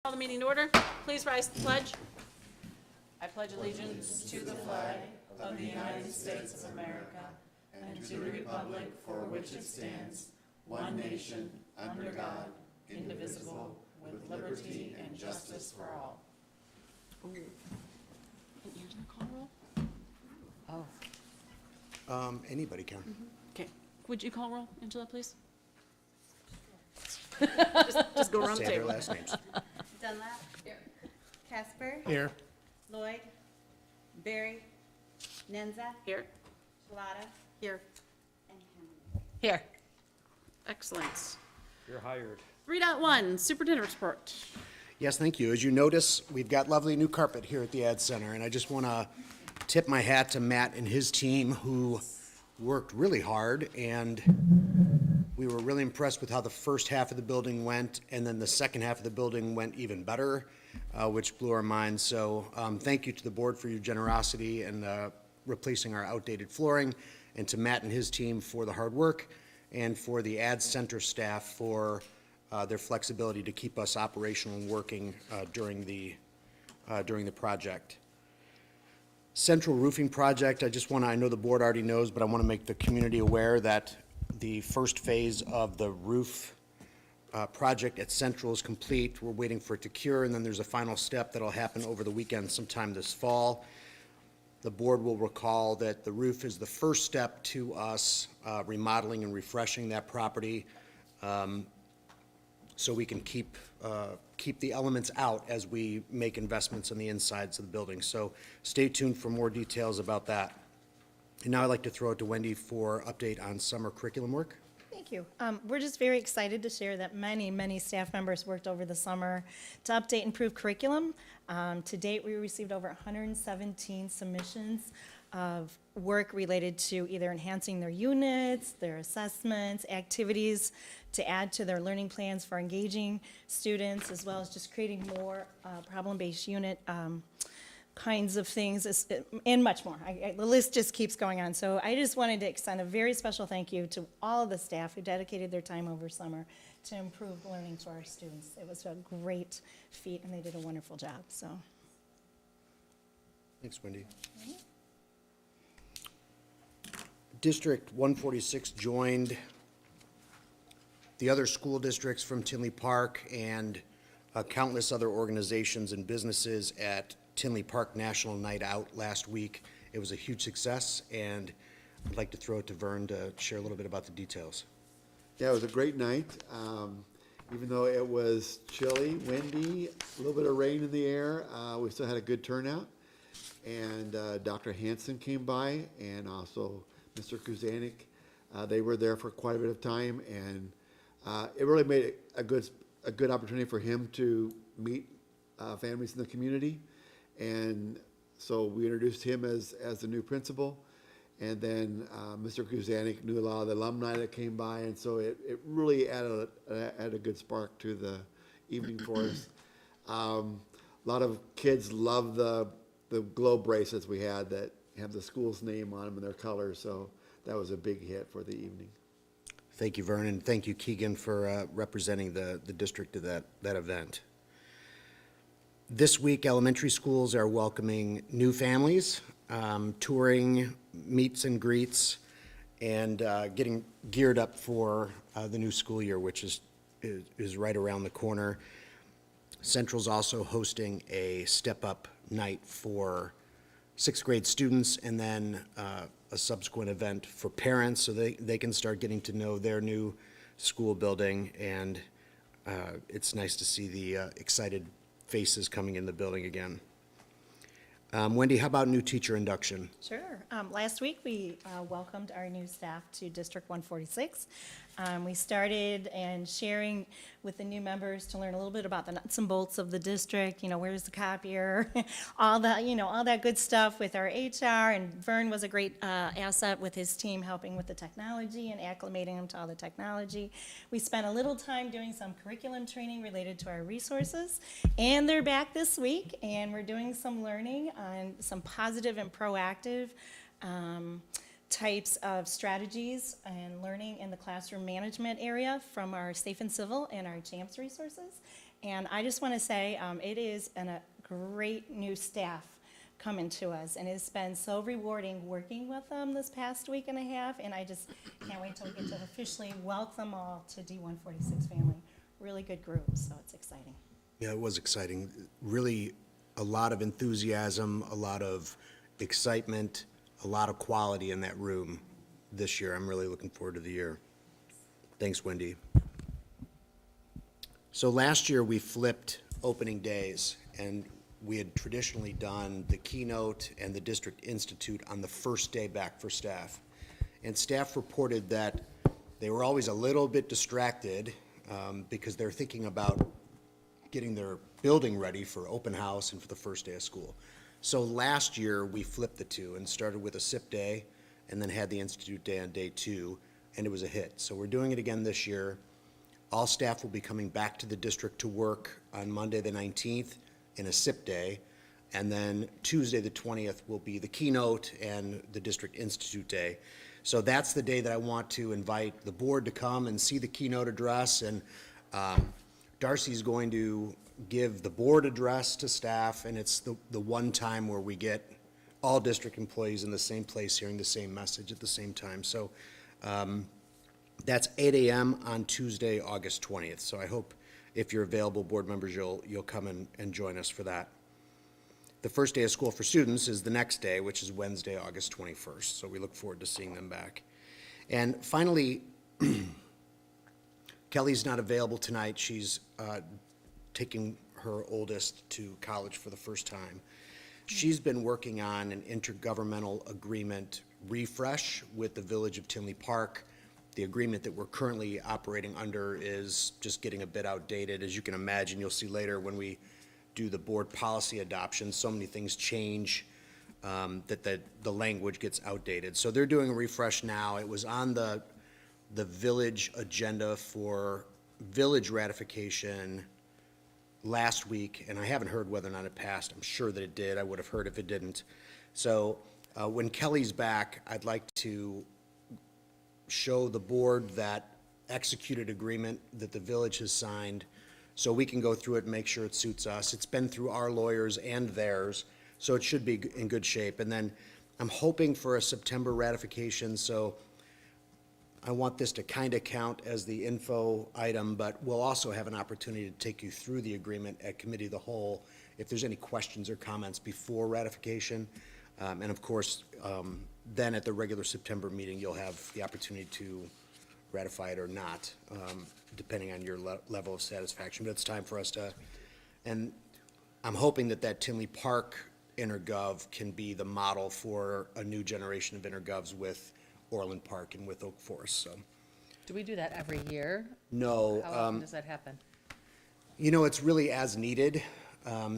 Call the meeting to order. Please rise to the pledge. I pledge allegiance to the flag of the United States of America and to the republic for which it stands, one nation, under God, indivisible, with liberty and justice for all. Ooh. Here's the call roll. Oh. Anybody can. Okay. Would you call roll, Angela, please? just go around the Say their table. last names. Dunlap. Here. Casper. Here. Lloyd. Barry. Nenza. Here. Shalata. Here. And Hammond. Here. Excellent. You're hired. 3.1, Superintendent Report. Yes, thank you. As you notice, we've got lovely new carpet here at the Ad Center, and I just want to tip my hat to Matt and his team who worked really hard, and we were really impressed with how the first half of the building went, and then the second half of the building went even better, which blew our minds. So thank you to the board for your generosity and replacing our outdated flooring, and to Matt and his team for the hard work, and for the Ad Center staff for their flexibility to keep us operational and working during the project. Central roofing project, I know the board already knows, but I want to make the community aware that the first phase of the roof project at Central is complete. We're waiting for it to cure, and then there's a final step that'll happen over the weekend sometime this fall. The board will recall that the roof is the first step to us remodeling and refreshing that property, so we can keep the elements out as we make investments on the insides of the building. So stay tuned for more details about that. And now I'd like to throw it to Wendy for update on summer curriculum work. Thank you. We're just very excited to share that many staff members worked over the summer to update and improve curriculum. To date, we received over 117 submissions of work related to either enhancing their units, their assessments, activities to add to their learning plans for engaging students, as well as just creating more problem-based unit kinds of things, and much more. The list just keeps going on. So I just wanted to extend a very special thank you to all of the staff who dedicated their time over summer to improve learning for our students. It was a great feat, and they did a wonderful job. So, Thanks, Wendy. District 146 joined the other school districts from Tinley Park and countless other organizations and businesses at Tinley Park National Night Out last week. It was a huge success, and I'd like to throw it to Vern to share a little bit about the details. Yeah, it was a great night. Even though it was chilly, windy, a little bit of rain in the air, we still had a good turnout. And Dr. Hansen came by, and also Mr. Kuzanik. They were there for quite a bit of time, and it really made it a good opportunity for him to meet families in the community. And so we introduced him as the new principal, and then Mr. Kuzanik knew a lot of the alumni that came by, and so it really added a good spark to the evening for us. A lot of kids love the globe bracelets we had that have the school's name on them and their colors, so that was a big hit for the evening. Thank you, Vern, and thank you, Keegan, for representing the district at that event. This week, elementary schools are welcoming new families, touring, meets and greets, and getting geared up for the new school year, which is right around the corner. Central's also hosting a step-up night for sixth grade students, and then a subsequent event for parents so they can start getting to know their new school building, and it's nice to see the excited faces coming in the building again. Wendy, how about new teacher induction? sure. Last week, we welcomed our new staff to District 146. We started and sharing with the new members to learn a little bit about the nuts and bolts of the district, where's the copier, all that good stuff with our HR, and Vern was a great asset with his team helping with the technology and acclimating them to all the technology. We spent a little time doing some curriculum training related to our resources, and they're back this week, and we're doing some learning on some positive and proactive types of strategies and learning in the classroom management area from our Safe and Civil and our JAMPS resources. And I just want to say it is a great new staff coming to us, and it's been so rewarding working with them this past week and a half, and I just can't wait till we get to officially welcome them all to D146 family. Really good group, so it's exciting. Yeah, it was exciting. Really, a lot of enthusiasm, a lot of excitement, a lot of quality in that room this year. I'm really looking forward to the year. Thanks, Wendy. So last year, we flipped opening days, and we had traditionally done the keynote and the district institute on the first day back for staff. And staff reported that they were always a little bit distracted because they're thinking about getting their building ready for open house and for the first day of school. So last year, we flipped the two and started with a SIP day and then had the institute day on day 2, and it was a hit. So we're doing it again this year. All staff will be coming back to the district to work on Monday the 19th in a SIP day, and then Tuesday the 20th will be the keynote and the district institute day. So that's the day that I want to invite the board to come and see the keynote address, and Darcy's going to give the board address to staff, and it's the one time where we get all district employees in the same place hearing the same message at the same time. So that's 8 a.m. on Tuesday, August 20th. So I hope if you're available, board members, you'll come and join us for that. The first day of school for students is the next day, which is Wednesday, August 21st. So we look forward to seeing them back. And finally, Kelly's not available tonight. She's taking her oldest to college for the first time. She's been working on an intergovernmental agreement refresh with the Village of Tinley Park. The agreement that we're currently operating under is just getting a bit outdated. As you can imagine, you'll see later when we do the board policy adoption, so many things change that the language gets outdated. So they're doing a refresh now. It was on the village agenda for village ratification last week, and I haven't heard whether or not it passed. I'm sure that it did. I would have heard if it didn't. So when Kelly's back, I'd like to show the board that executed agreement that the village has signed so we can go through it and make sure it suits us. It's been through our lawyers and theirs, so it should be in good shape. And then I'm hoping for a September ratification, so I want this to kind of count as the info item, but we'll also have an opportunity to take you through the agreement at committee of the whole if there's any questions or comments before ratification. And of course, then at the regular September meeting, you'll have the opportunity to ratify it or not, depending on your level of satisfaction. But it's time for us to, and I'm hoping that Tinley Park intergov can be the model for a new generation of intergovs with Orland Park and with Oak Forest. So, Do we do that every year? no. How often does that happen? You know, it's really as needed.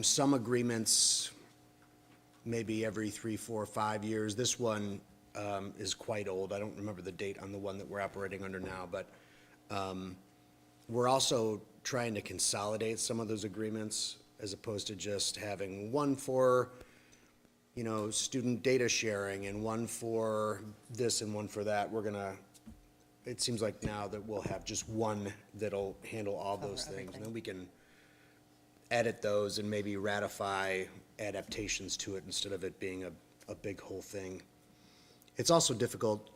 Some agreements, maybe every 3, 4, 5 years. This one is quite old. I don't remember the date on the one that we're operating under now, but we're also trying to consolidate some of those agreements as opposed to just having one for, you know, student data sharing and one for this and one for that. It seems like now that we'll have just one that'll handle all those things. And then we can edit those and maybe ratify adaptations to it instead of it being a big whole thing. It's also difficult.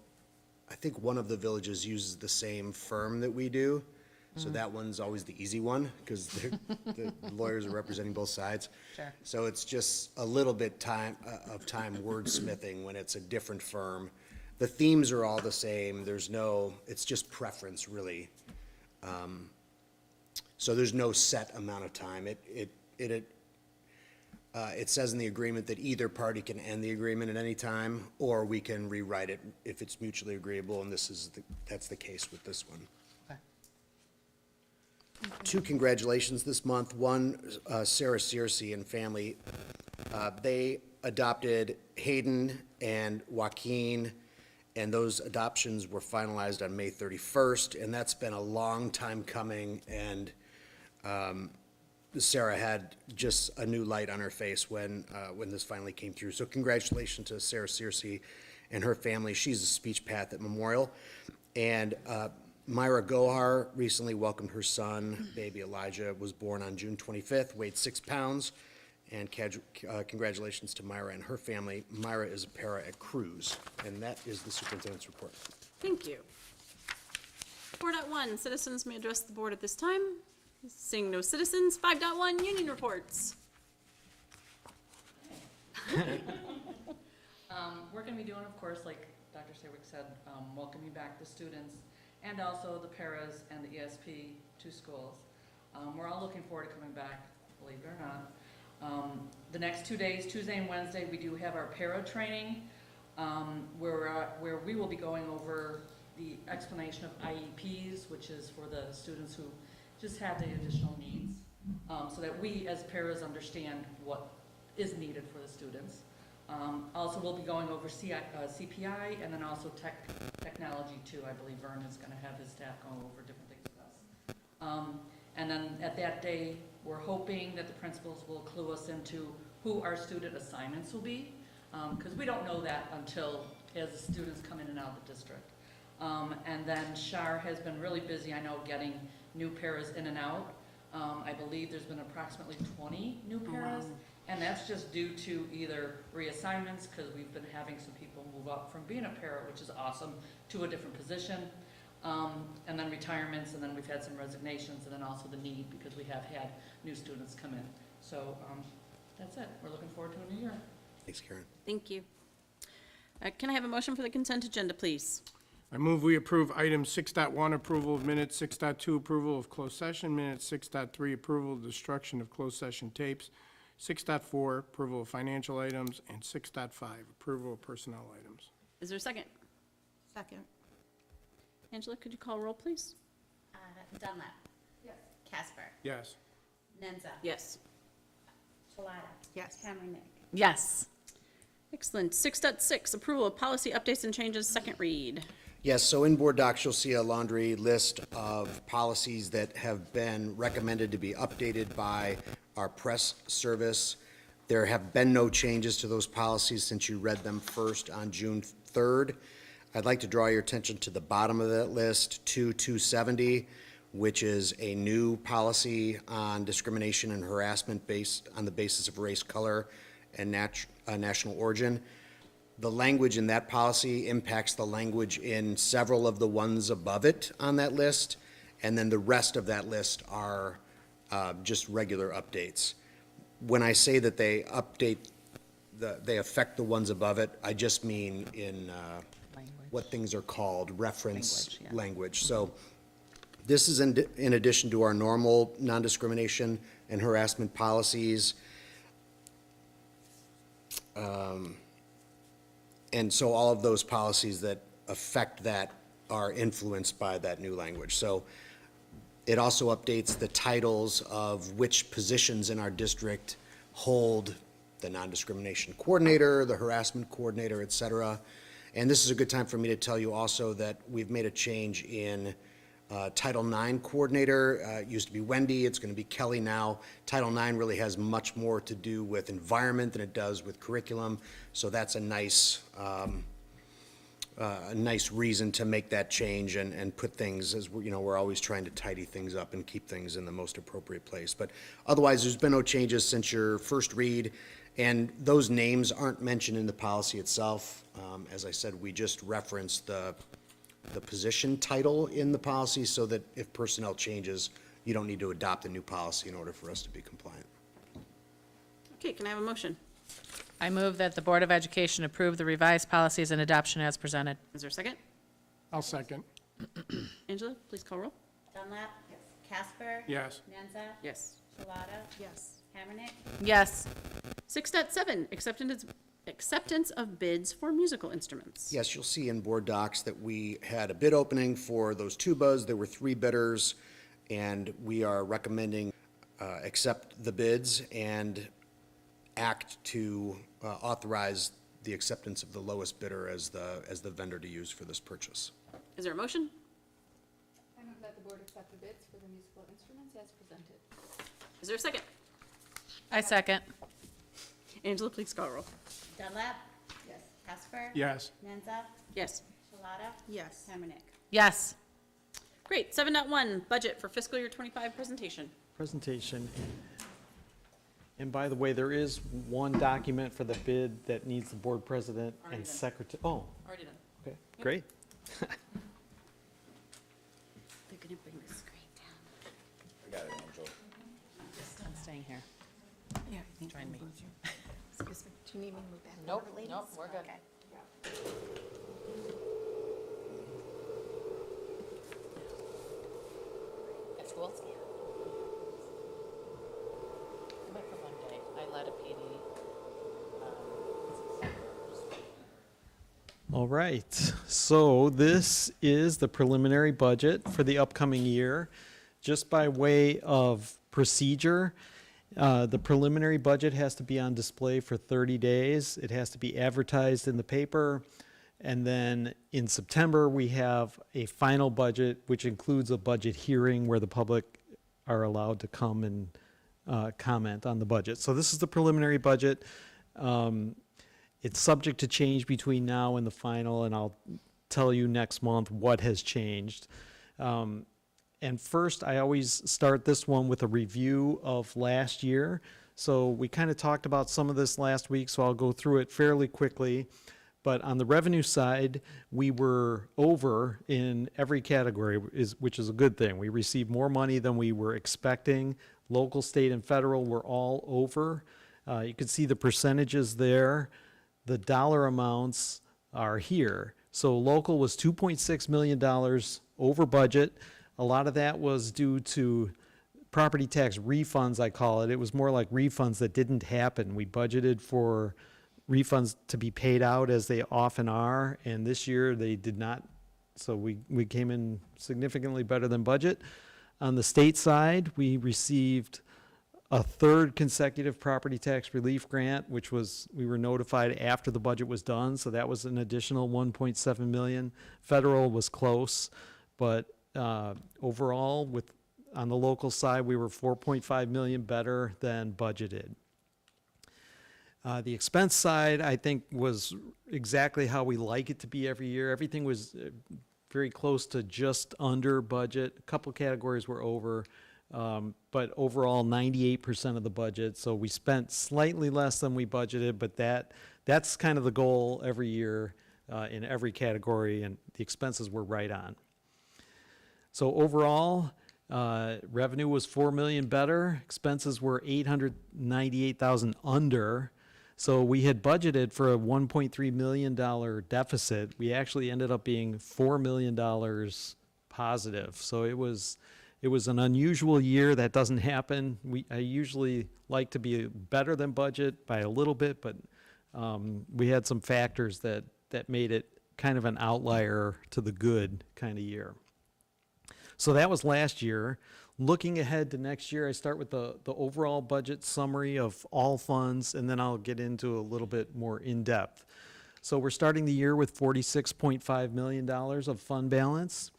I think one of the villages uses the same firm that we do, so that one's always the easy one because the lawyers are representing both sides. Sure. So it's just a little bit of time wordsmithing when it's a different firm. The themes are all the same. It's just preference really. So there's no set amount of time. It says in the agreement that either party can end the agreement at any time, or we can rewrite it if it's mutually agreeable, and that's the case with this one. Okay. 2 congratulations this month. One, Sarah Searcy and family. They adopted Hayden and Joaquin, and those adoptions were finalized on May 31st, and that's been a long time coming, and Sarah had just a new light on her face when this finally came through. So congratulations to Sarah Searcy and her family. She's a speech path at Memorial. And Myra Gohar recently welcomed her son, baby Elijah, was born on June 25th, weighed 6 pounds. And congratulations to Myra and her family. Myra is a para at Cruise, and that is the superintendent's report. Thank you. 4.1, citizens may address the board at this time. Seeing no citizens. 5.1, union reports. We're going to be doing, of course, like Dr. Sawick said, welcoming back the students and also the paras and the ESP to schools. We're all looking forward to coming back, believe it or not. The next 2 days, Tuesday and Wednesday, we do have our para training, where we will be going over the explanation of IEPs, which is for the students who just have the additional needs, so that we as paras understand what is needed for the students. Also, we'll be going over CPI and then also technology too. I believe Vern is going to have his staff go over different things with us. And then at that day, we're hoping that the principals will clue us into who our student assignments will be, because we don't know that until as the students come in and out of the district. And then Shar has been really busy, I know, getting new paras in and out. I believe there's been approximately 20 new paras, and that's just due to either reassignments, because we've been having some people move up from being a para, which is awesome, to a different position, and then retirements, and then we've had some resignations, and then also the need, because we have had new students come in. So that's it. We're looking forward to a new year. Thanks, Karen. Thank you. Can I have a motion for the consent agenda, please? I move we approve item 6.1, approval of minutes, 6.2, approval of closed session minutes, 6.3, approval of destruction of closed session tapes, 6.4, approval of financial items, and 6.5, approval of personnel items. Is there a second? Second. Angela, could you call roll, please? Dunlap. Yes. Casper. Yes. Nenza. Yes. Shalata. Yes. Hammernick. Yes. Excellent. 6.6, approval of policy updates and changes, second read. Yes, so in board docs, you'll see a laundry list of policies that have been recommended to be updated by our press service. There have been no changes to those policies since you read them first on June 3rd. I'd like to draw your attention to the bottom of that list, 270, which is a new policy on discrimination and harassment based on the basis of race, color, and national origin. The language in that policy impacts the language in several of the ones above it on that list, and then the rest of that list are just regular updates. When I say that they update, they affect the ones above it, I just mean in what things are called, reference language. So this is in addition to our normal non-discrimination and harassment policies. And so all of those policies that affect that are influenced by that new language. So it also updates the titles of which positions in our district hold the non-discrimination coordinator, the harassment coordinator, et cetera. And this is a good time for me to tell you also that we've made a change in Title IX coordinator. It used to be Wendy, it's going to be Kelly now. Title IX really has much more to do with environment than it does with curriculum, so that's a nice reason to make that change and put things, as you know, we're always trying to tidy things up and keep things in the most appropriate place. But otherwise, there's been no changes since your first read, and those names aren't mentioned in the policy itself. As I said, we just referenced the position title in the policy so that if personnel changes, you don't need to adopt a new policy in order for us to be compliant. Okay, can I have a motion? I move that the Board of Education approve the revised policies and adoption as presented. Is there a second? I'll second. Angela, please call roll. Dunlap. Yes. Casper. Yes. Nenza. Yes. Shalata. Yes. Hammernick. Yes. 6.7, acceptance of bids for musical instruments. Yes, you'll see in board docs that we had a bid opening for those tubas. There were 3 bidders, and we are recommending accept the bids and act to authorize the acceptance of the lowest bidder as the vendor to use for this purchase. Is there a motion? I move that the board accept the bids for the musical instruments as presented. Is there a second? I second. Angela, please call roll. Dunlap. Yes. Casper. Yes. Nenza. Yes. Shalata. Yes. Harmonic. Yes. Great. 7.1, budget for fiscal year 25 presentation. Presentation. And by the way, there is one document for the bid that needs the board president Already and done. secretary. Oh, Already done. okay, great. They're gonna bring the screen down. I'm staying here. Yeah. Join me. Excuse me, do you need me to move back? Nope, over, ladies? nope, we're good. Okay. At school? I went for one day. I led a PD. All right, so this is the preliminary budget for the upcoming year. Just by way of procedure, the preliminary budget has to be on display for 30 days. It has to be advertised in the paper. And then in September, we have a final budget, which includes a budget hearing where the public are allowed to come and comment on the budget. So this is the preliminary budget. It's subject to change between now and the final, and I'll tell you next month what has changed. And first, I always start this one with a review of last year. So we kind of talked about some of this last week, so I'll go through it fairly quickly. But on the revenue side, we were over in every category, which is a good thing. We received more money than we were expecting. Local, state, and federal were all over. You can see the percentages there. The dollar amounts are here. So local was $2.6 million over budget. A lot of that was due to property tax refunds, I call it. It was more like refunds that didn't happen. We budgeted for refunds to be paid out as they often are, and this year they did not. So we came in significantly better than budget. On the state side, we received a third consecutive property tax relief grant, which we were notified after the budget was done, so that was an additional 1.7 million. Federal was close, but overall, on the local side, we were 4.5 million better than budgeted. The expense side, I think, was exactly how we like it to be every year. Everything was very close to just under budget. A couple categories were over. But overall, 98% of the budget. So we spent slightly less than we budgeted, but that's kind of the goal every year in every category, and the expenses were right on. So overall, revenue was $4 million better. Expenses were $898,000 under. So we had budgeted for a $1.3 million deficit. We actually ended up being $4 million positive. So it was an unusual year. That doesn't happen. I usually like to be better than budget by a little bit, but we had some factors that made it kind of an outlier to the good kind of year. So that was last year. Looking ahead to next year, I start with the overall budget summary of all funds, and then I'll get into a little bit more in-depth. So we're starting the year with $46.5 million of fund balance.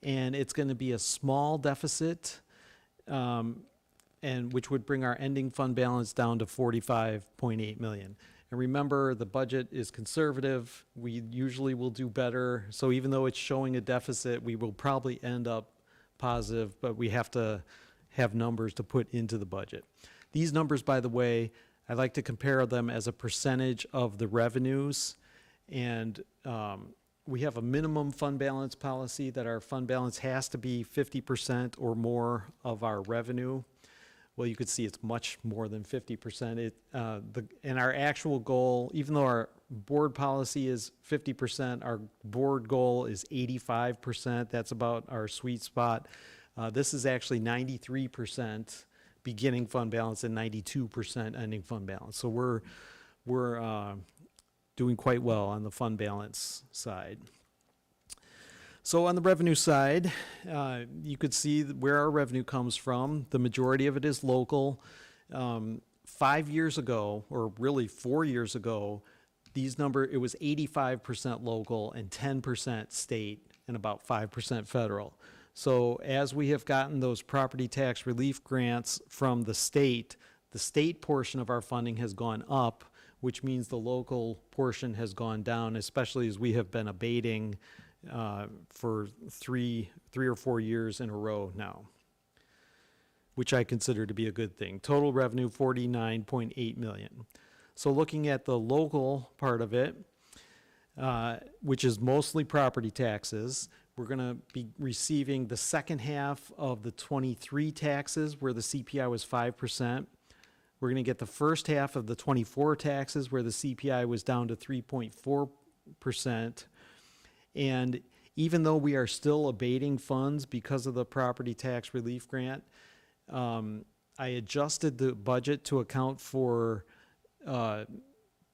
And it's going to be a small deficit, and which would bring our ending fund balance down to $45.8 million. And remember, the budget is conservative. We usually will do better. So even though it's showing a deficit, we will probably end up positive, but we have to have numbers to put into the budget. These numbers, by the way, I like to compare them as a percentage of the revenues, and we have a minimum fund balance policy that our fund balance has to be 50% or more of our revenue. Well, you could see it's much more than 50%. And our actual goal, even though our board policy is 50%, our board goal is 85%. That's about our sweet spot. This is actually 93% beginning fund balance and 92% ending fund balance. So we're doing quite well on the fund balance side. So on the revenue side, you could see where our revenue comes from. The majority of it is local. 5 years ago, or really 4 years ago, it was 85% local and 10% state and about 5% federal. So as we have gotten those property tax relief grants from the state portion of our funding has gone up, which means the local portion has gone down, especially as we have been abating for three or 4 years in a row now, which I consider to be a good thing. Total revenue, 49.8 million. So looking at the local part of it, which is mostly property taxes, we're going to be receiving the second half of the 23 taxes where the CPI was 5%. We're going to get the first half of the 24 taxes where the CPI was down to 3.4%. And even though we are still abating funds because of the property tax relief grant, I adjusted the budget to account for the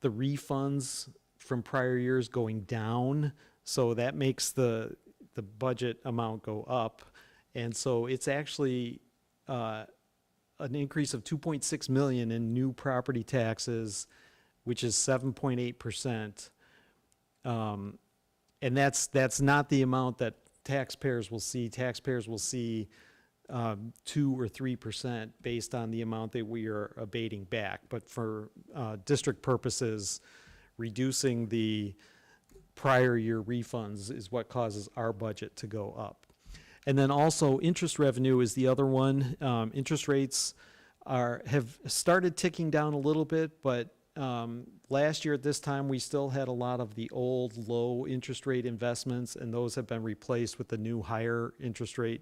refunds from prior years going down. So that makes the budget amount go up. And so it's actually an increase of 2.6 million in new property taxes, which is 7.8%. And that's not the amount that taxpayers will see. Taxpayers will see 2 or 3% based on the amount that we are abating back. But for district purposes, reducing the prior year refunds is what causes our budget to go up. And then also interest revenue is the other one. Interest rates have started ticking down a little bit, but last year at this time, we still had a lot of the old low interest rate investments, and those have been replaced with the new higher interest rate.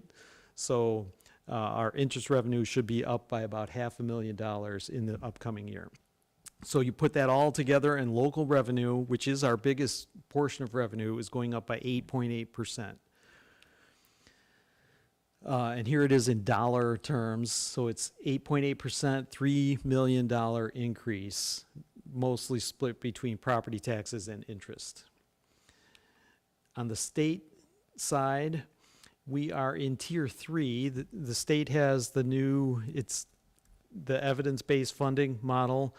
So our interest revenue should be up by about $500,000 in the upcoming year. So you put that all together, and local revenue, which is our biggest portion of revenue, is going up by 8.8%. And here it is in dollar terms. So it's 8.8%, $3 million increase, mostly split between property taxes and interest. On the state side, we are in Tier 3. The state has it's the evidence-based funding model,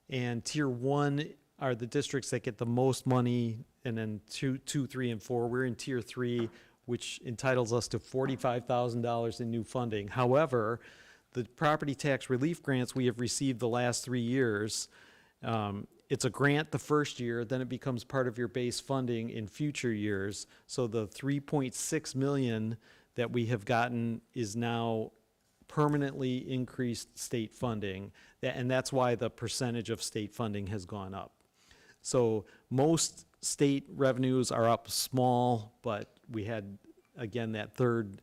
and Tier 1 are the districts that get the most money, and then 2, 3, and 4. We're in Tier 3, which entitles us to $45,000 in new funding. However, the property tax relief grants we have received the last 3 years, it's a grant the first year, then it becomes part of your base funding in future years. So the 3.6 million that we have gotten is now permanently increased state funding, and that's why the percentage of state funding has gone up. So most state revenues are up small, but we had, again, that third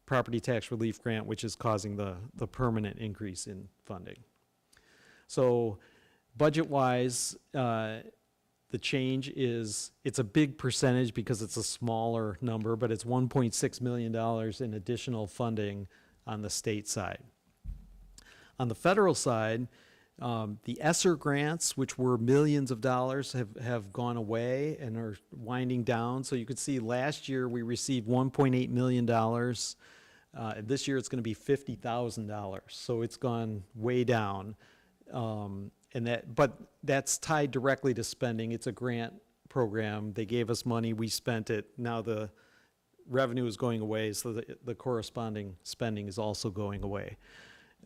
property tax relief grant, which is causing the permanent increase in funding. So budget-wise, the change is, it's a big percentage because it's a smaller number, but it's $1.6 million in additional funding on the state side. On the federal side, the ESSER grants, which were millions of dollars, have gone away and are winding down. So you could see last year we received $1.8 million. This year it's going to be $50,000. So it's gone way down. But that's tied directly to spending. It's a grant program. They gave us money, we spent it. Now the revenue is going away, so the corresponding spending is also going away.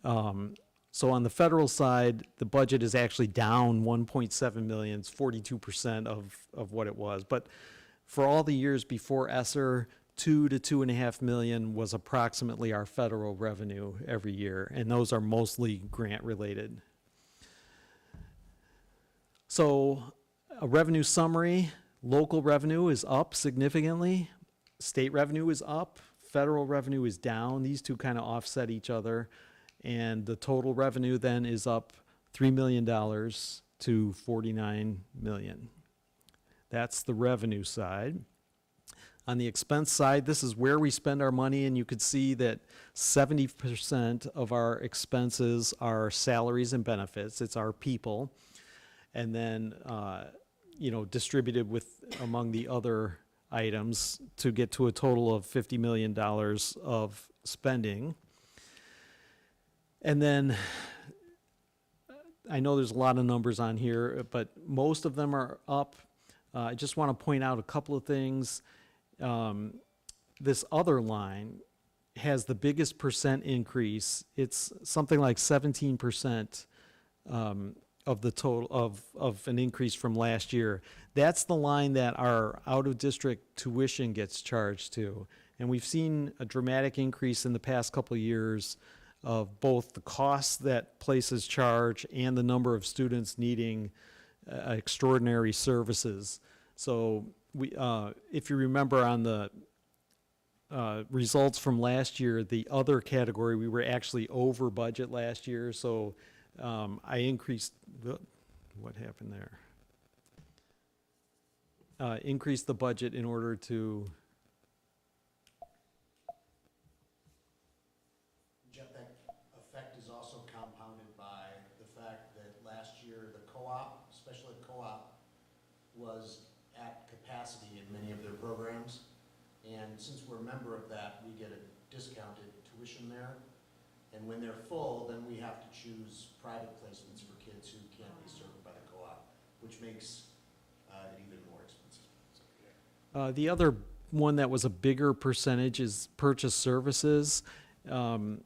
So on the federal side, the budget is actually down 1.7 million. It's 42% of what it was. But for all the years before ESSER, 2 to 2.5 million was approximately our federal revenue every year, and those are mostly grant related. So a revenue summary, local revenue is up significantly, state revenue is up, federal revenue is down. These two kind of offset each other. And the total revenue then is up $3 million to 49 million. That's the revenue side. On the expense side, this is where we spend our money, and you could see that 70% of our expenses are salaries and benefits. It's our people. And then, distributed among the other items to get to a total of $50 million of spending. And then, I know there's a lot of numbers on here, but most of them are up. I just want to point out a couple of things. This other line has the biggest percent increase. It's something like 17% of the total, of an increase from last year. That's the line that our out-of-district tuition gets charged to. And we've seen a dramatic increase in the past couple of years of both the costs that places charge and the number of students needing extraordinary services. So we, if you remember on the results from last year, the other category, we were actually over budget last year. So I increased the, what happened there? Increased the budget in order to. Jeff, that effect is also compounded by the fact that last year the co-op, special ed co-op, was at capacity in many of their programs. And since we're a member of that, we get a discounted tuition there. And when they're full, then we have to choose private placements for kids who can't be served by the co-op, which makes it even more expensive. The other one that was a bigger percentage is purchase services. A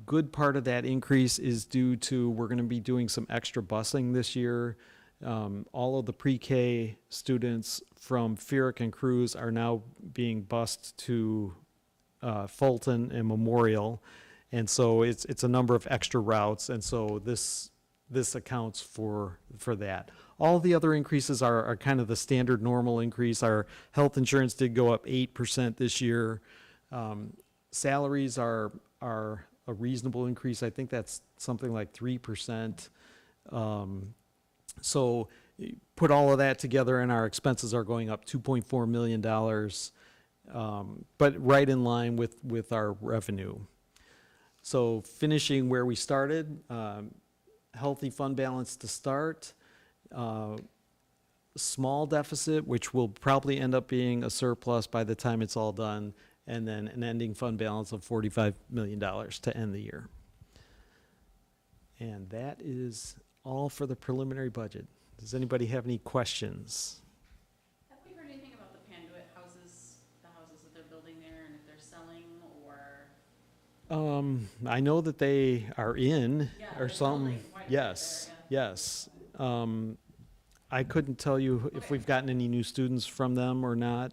good part of that increase is due to, we're going to be doing some extra busing this year. All of the pre-K students from Fierick and Cruz are now being bused to Fulton and Memorial. And so it's a number of extra routes, and so this accounts for that. All the other increases are kind of the standard normal increase. Our health insurance did go up 8% this year. Salaries are a reasonable increase. I think that's something like 3%. So put all of that together, and our expenses are going up $2.4 million, but right in line with our revenue. So finishing where we started, healthy fund balance to start, small deficit, which will probably end up being a surplus by the time it's all done, and then an ending fund balance of $45 million to end the year. And that is all for the preliminary budget. Does anybody have any questions? Have we heard anything about the Panduit houses, the houses that they're building there, and if they're selling or? I know that they are in, Yeah, or they're some, building quite a bit yes, there, yes. I couldn't tell you if we've gotten any new students from them or not.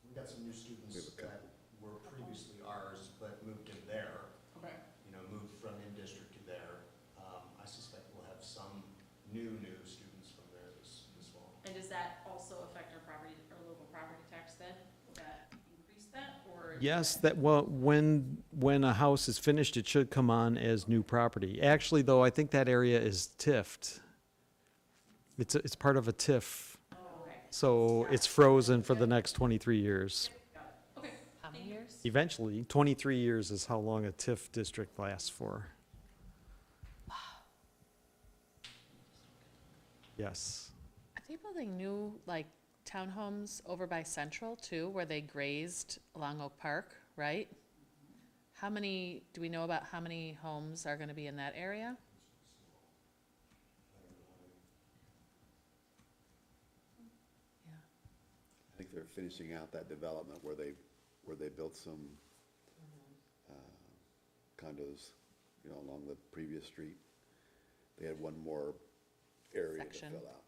We got some new students that were previously ours, but moved in there. Okay. You know, moved from in-district to there. I suspect we'll have some new students from there this fall. And does that also affect our property, our local property tax then? Will that increase that, or? Yes, well, when a house is finished, it should come on as new property. Actually, though, I think that area is TIFed. It's part of a TIF, Oh, okay. so it's frozen for the next 23 years. Got it. Okay. How many years? Eventually, 23 years is how long a TIF district lasts for. Yes. Are they building new, like, townhomes over by Central too, where they grazed along Oak Park, right? How many, do we know about how many homes are gonna be in that area? Yeah. I think they're finishing out that development where they built some condos, you know, along the previous street. They had one more area to Section. fill out.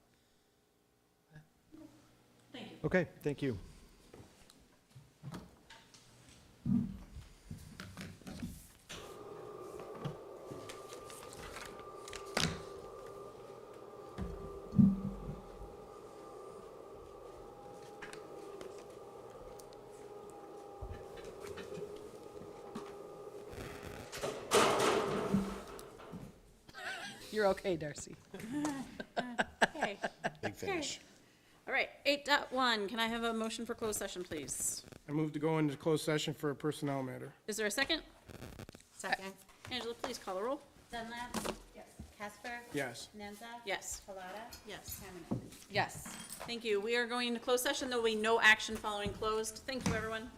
Thank you. Okay, thank you. You're okay, Darcy. Okay. Big finish. All right, 8.1, can I have a motion for closed session, please? I move to go into closed session for a personnel matter. Is there a second? Second. Angela, please call the roll. Dunlap. Yes. Casper. Yes. Nenza. Yes. Palata. Yes. Harmon. Yes. Thank you. We are going into closed session. There will be no action following closed. Thank you, everyone.